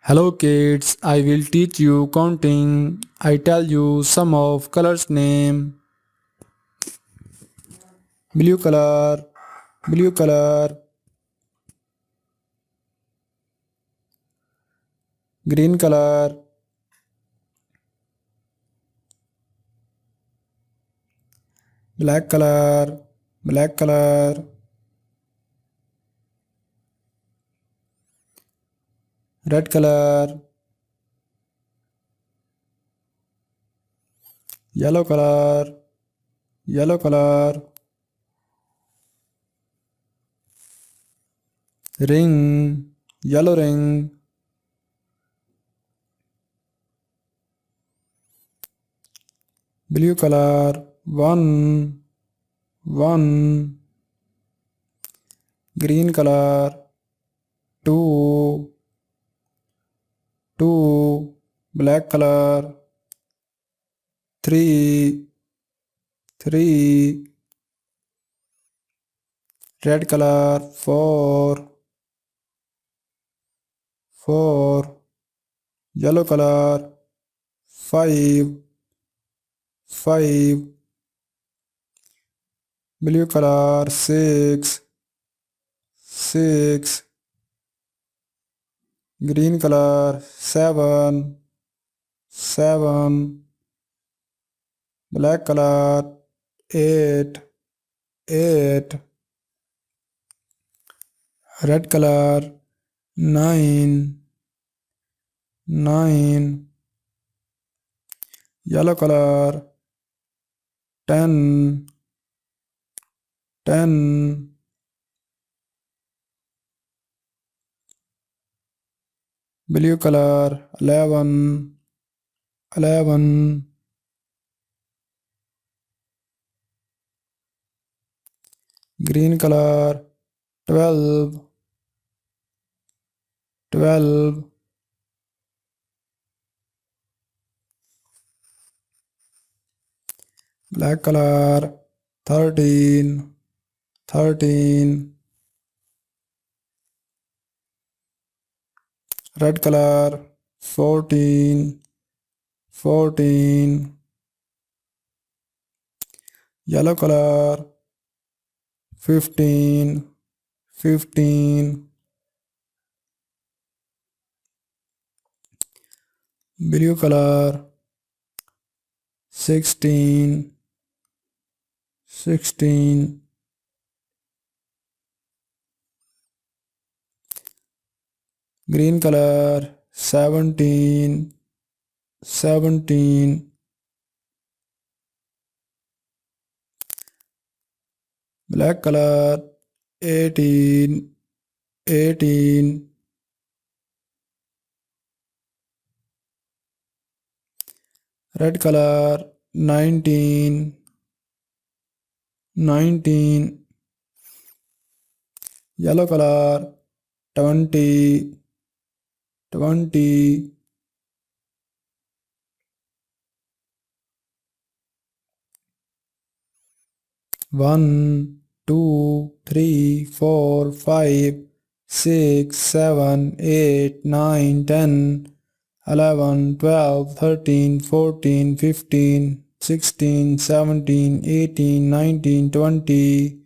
Hello kids, I will teach you counting. I tell you some of colors name. Blue color, blue color, green color, black color, black color, red color, yellow color, yellow color, ring, yellow ring, blue color, one, green color, two, black color, three, red color, four, yellow color, five, blue color, six, green color, seven, black color, eight, red color, nine, yellow color, ten, blue color, 11, green color, 12, black color, 13, red color, 14, yellow color, 15, blue color, 16, green color, 17, black color, 18, red color, 19, yellow color, 20, one, two, three, four, five, 6, 7, 8, 9, 10, 11, 12, 13, 14, 15, 16, 17, 18, 19, 20,